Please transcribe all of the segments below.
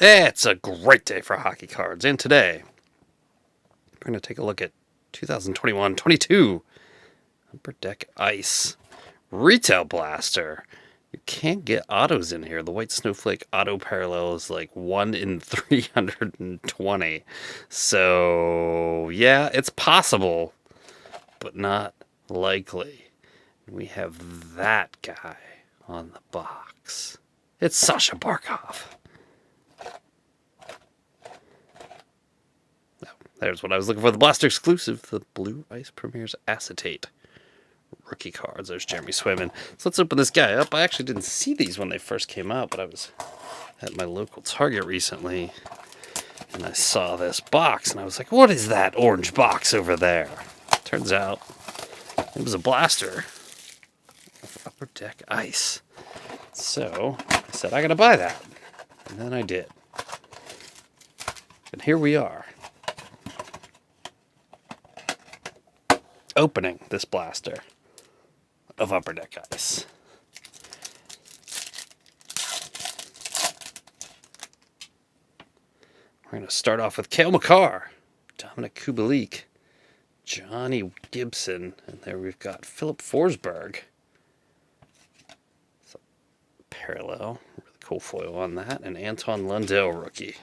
It's a great day for hockey cards, and today we're going to take a look at 2021-22 Upper Deck Ice Retail Blaster. You can't get autos in here. The White Snowflake auto parallel is like 1 in 320. So, yeah, it's possible, but not likely. We have that guy on the box. It's Sasha Barkov. There's what I was looking for. The Blaster exclusive, the Blue Ice Premier's Acetate rookie cards. There's Jeremy Swayman. So let's open this guy up. I actually didn't see these when they first came out, but I was at my local Target recently, and I saw this box, and I was like, what is that orange box over there? Turns out it was a blaster of Upper Deck Ice. So I said, I gotta buy that. And then I did. And here we are, opening this blaster of Upper Deck Ice. We're going to start off with Cale Makar, Dominic Kubalik, Johnny Gibson, and there we've got Philip Forsberg. So, parallel, really cool foil on that, and Anton Lundell rookie.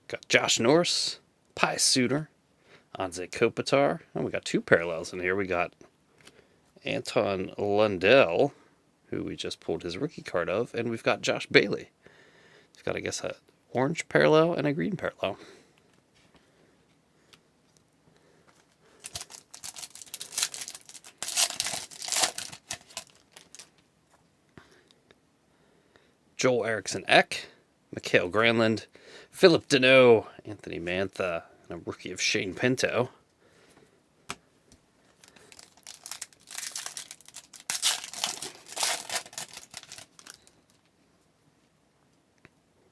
Got Josh Norris, Pius Suter, Anze Kopitar, and we got two parallels in here. We got Anton Lundell, who we just pulled his rookie card of, and we've got Josh Bailey. He's got, I guess, an orange parallel and a green parallel. Joel Eriksson Ek, Mikael Granlund, Philip Deneau, Anthony Mantha, and a rookie of Shane Pinto.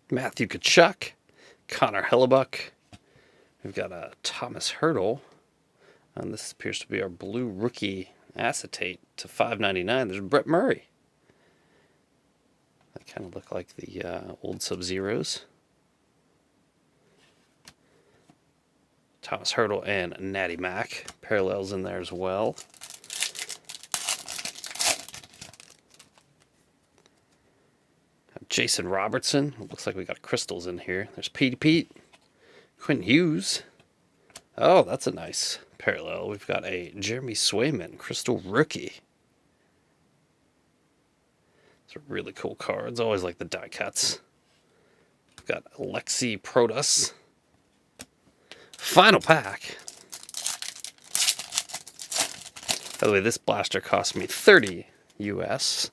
Matthew Tkachuk, Connor Hellebuck. We've got a Thomas Hurdle, and this appears to be our blue rookie acetate to $5.99. There's Brett Murray. They kind of look like the old Sub-Zeros. Thomas Hurdle and Natty Mac. Parallels in there as well. Jason Robertson. It looks like we got crystals in here. There's Petey Pete. Quinn Hughes. Oh, that's a nice parallel. We've got a Jeremy Swayman crystal rookie. These are really cool cards. Always like the die cuts. We've got Alexei Protas. Final pack. By the way, this blaster cost me $30 US.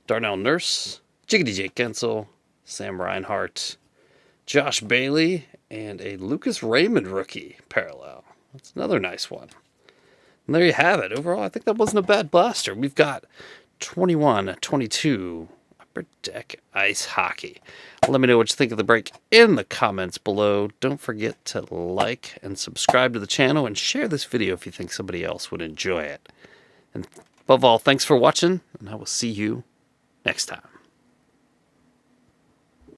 Darnell Nurse, Jiggity Jake Guentzel, Sam Reinhart, Josh Bailey, and a Lucas Raymond rookie parallel. That's another nice one. And there you have it. Overall, I think that wasn't a bad blaster. We've got 21-22 Upper Deck Ice Hockey. Let me know what you think of the break in the comments below. Don't forget to like and subscribe to the channel and share this video if you think somebody else would enjoy it. And above all, thanks for watching, and I will see you next time.